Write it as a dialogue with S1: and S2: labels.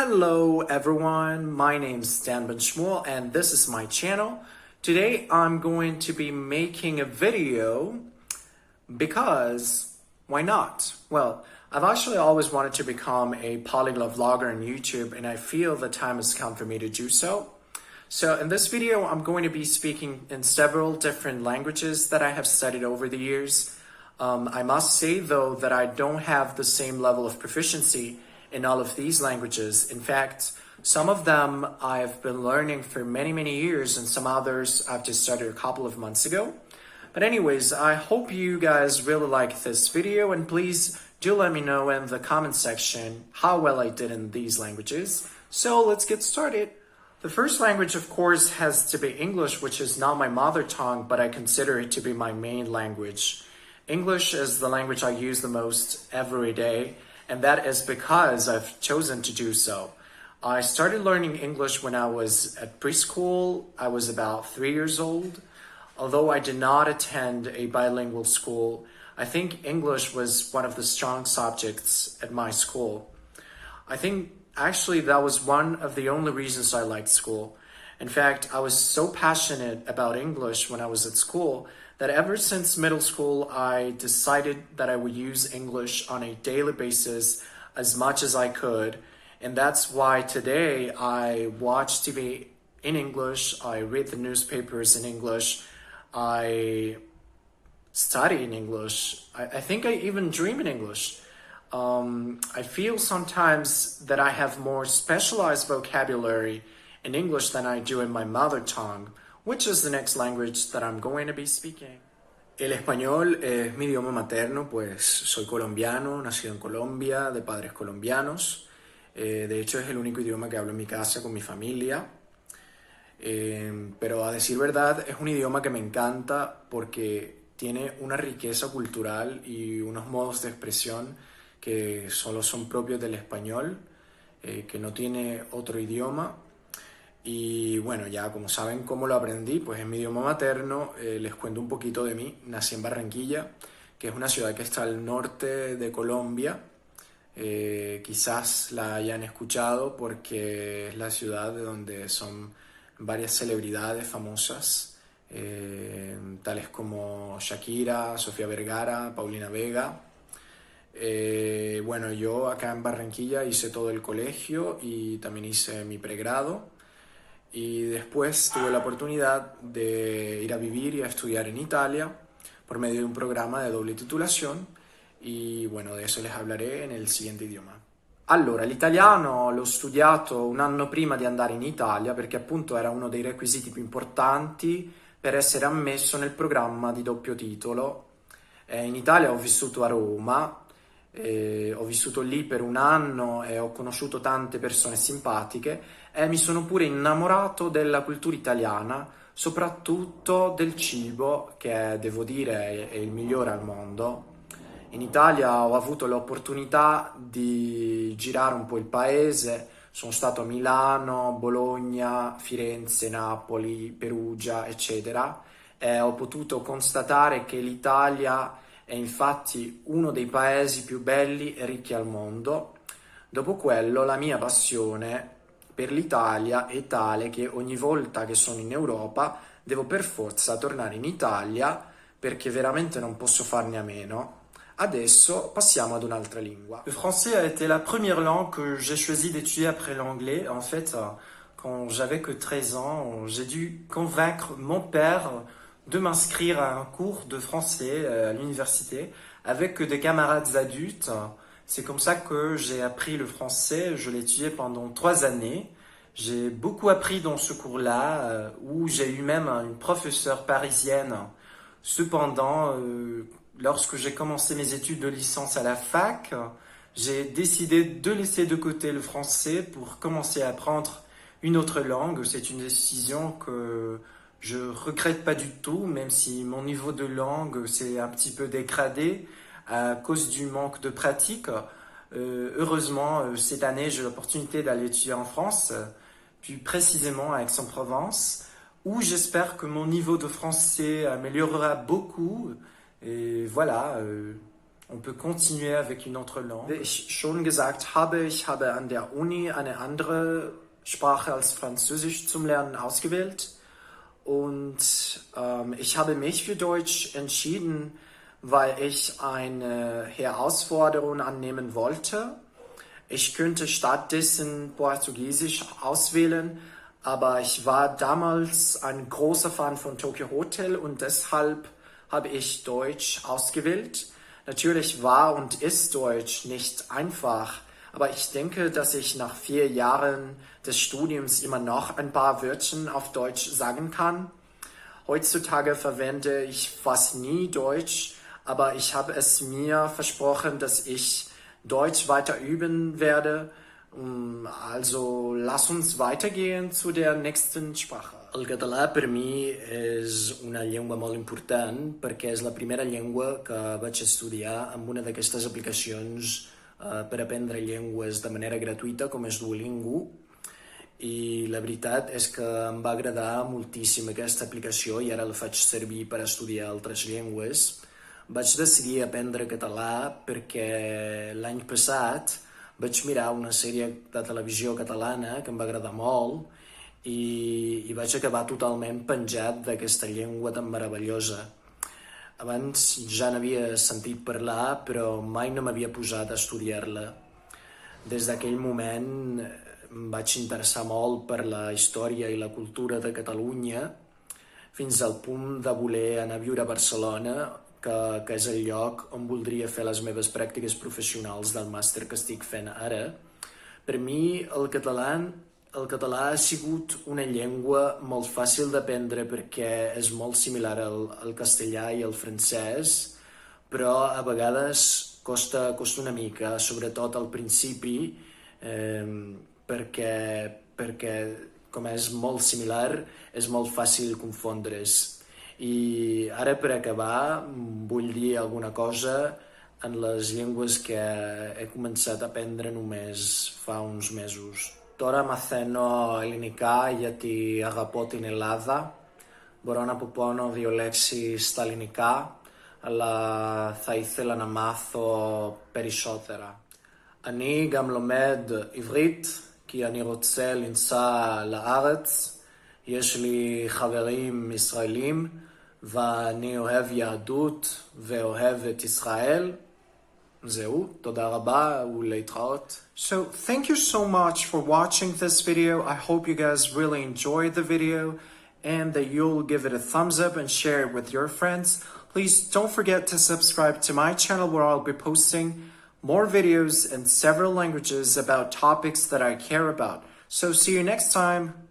S1: Hello everyone, my name's Stan Benshmuel and this is my channel. Today I'm going to be making a video because why not? Well, I've actually always wanted to become a polyglot vlogger on YouTube and I feel the time has come for me to do so. So in this video I'm going to be speaking in several different languages that I have studied over the years. I must say though that I don't have the same level of proficiency in all of these languages. In fact, some of them I've been learning for many years and some others I've just started a couple of months ago. But anyways, I hope you guys really like this video and please do let me know in the comment section how well I did in these languages. So let's get started. The first language, of course, has to be English, which is not my mother tongue, but I consider it to be my main language. English is the language I use the most every day, and that is because I've chosen to do so. I started learning English when I was at preschool. I was about 3 years old. Although I did not attend a bilingual school, I think English was one of the strong subjects at my school. I think actually that was one of the only reasons I liked school. In fact, I was so passionate about English when I was at school that ever since middle school, I decided that I would use English on a daily basis as much as I could. And that's why today I watch TV in English, I read the newspapers in English, I study in English, I think I even dream in English. I feel sometimes that I have more specialized vocabulary in English than I do in my mother tongue, which is the next language that I'm going to be speaking.
S2: El español es mi idioma materno, pues soy colombiano, nacido en Colombia, de padres colombianos. De hecho es el único idioma que hablo en mi casa con mi familia. Pero a decir verdad es un idioma que me encanta porque tiene una riqueza cultural y unos modos de expresión que solo son propios del español, que no tiene otro idioma. Y bueno, ya como saben cómo lo aprendí, pues en mi idioma materno, les cuento un poquito de mí. Nací en Barranquilla, que es una ciudad que está al norte de Colombia. Quizás la hayan escuchado porque es la ciudad de donde son varias celebridades famosas, tales como Shakira, Sofía Vergara, Paulina Vega. Bueno, yo acá en Barranquilla hice todo el colegio y también hice mi pregrado. Y después tuve la oportunidad de ir a vivir y a estudiar en Italia por medio de un programa de doble titolazione e bueno, de eso les hablaré en el siguiente idioma.
S1: Allora, l'italiano l'ho studiato un anno prima di andare in Italia perché appunto era uno dei requisiti più importanti per essere ammesso nel programma di doppio titolo. In Italia ho vissuto a Roma, ho vissuto lì per un anno e ho conosciuto tante persone simpatiche e mi sono pure innamorato della cultura italiana, soprattutto del cibo che devo dire è il migliore al mondo. In Italia ho avuto l'opportunità di girare un po' il paese, sono stato a Milano, Bologna, Firenze, Napoli, Perugia, eccetera, e ho potuto constatare che l'Italia è infatti uno dei paesi più belli e ricchi al mondo. Dopo quello la mia passione per l'Italia è tale che ogni volta che sono in Europa devo per forza tornare in Italia perché veramente non posso farne a meno. Adesso passiamo ad un'altra lingua.
S3: Le français a été la première langue que j'ai choisi d'étudier après l'anglais. En fait, quand j'avais que 13 ans, j'ai dû convaincre mon père de m'inscrire à un cours de français à l'université avec des camarades adultes. C'est comme ça que j'ai appris le français. Je l'ai étudié pendant 3 années. J'ai beaucoup appris dans ce cours-là, où j'ai eu même une professeure parisienne. Cependant, lorsque j'ai commencé mes études de licence à la fac, j'ai décidé de laisser de côté le français pour commencer à apprendre une autre langue. C'est une décision que je regrette pas du tout, même si mon niveau de langue s'est un petit peu dégradé à cause du manque de pratique. Heureusement, cette année, j'ai l'opportunité d'aller étudier en France, plus précisément à Aix-en-Provence, où j'espère que mon niveau de français améliorera beaucoup. Et voilà, On peut continuer avec une autre
S1: Wie
S3: langue.
S1: ich schon gesagt habe, ich habe an der Uni eine andere Sprache als Französisch zum Lernen ausgewählt. Und ich habe mich für Deutsch entschieden, weil ich eine Herausforderung annehmen wollte. Ich könnte stattdessen Portugiesisch auswählen, aber ich war damals ein großer Fan von Tokyo Hotel und deshalb habe ich Deutsch ausgewählt. Natürlich war und ist Deutsch nicht einfach, aber ich denke, dass ich nach 4 Jahren des Studiums immer noch ein paar Wörter auf Deutsch sagen kann. Heutzutage verwende ich fast nie Deutsch, aber ich habe es mir versprochen, dass ich Deutsch weiter üben werde. Also lass uns weitergehen zu der nächsten Sprache.
S2: El català per mi és una llengua molt important perquè és la primera llengua que vaig estudiar amb una d'aquestes aplicacions per aprendre llengües de manera gratuïta com és Duolingo, i la veritat és que em va agradar moltíssim aquesta aplicació i ara la faig servir per estudiar altres llengües. Vaig decidir aprendre català perquè l'any passat vaig mirar una sèrie de televisió catalana que em va agradar molt i vaig acabar totalment penjat d'aquesta llengua tan meravellosa. Abans ja n'havia sentit parlar, però mai no m'havia posat a estudiar-la. Des d'aquell moment em vaig interessar molt per la història i la cultura de Catalunya, fins al punt de voler anar a viure a Barcelona, que és el lloc on voldria fer les meves pràctiques professionals del màster que estic fent ara. Per mi el català ha sigut una llengua molt fàcil d'aprendre perquè és molt similar al castellà i al francès, però a vegades costa una mica, sobretot al principi, perquè com és molt similar és molt fàcil confondre's. I ara, per acabar, vull dir alguna cosa en les llengües que he començat a aprendre només fa uns mesos.
S1: Τώρα μαθαίνω ελληνικά γιατί αγαπώ την Ελλάδα. Μπορώ να πω δύο λέξεις στα ελληνικά, αλλά θα ήθελα να μάθω περισσότερα. אני גם לומד עברית, כי אני רוצה לנסוע לארץ. יש לי חברים ישראלים, ואני אוהב יהדות ואוהב את ישראל. זהו, תודה רבה ולהתראות. So, thank you so much for watching this video. I hope you guys really enjoyed the video and that you'll give it a thumbs up and share it with your friends. Please don't forget to subscribe to my channel where I'll be posting more videos in several languages about topics that I care about. So see you next time.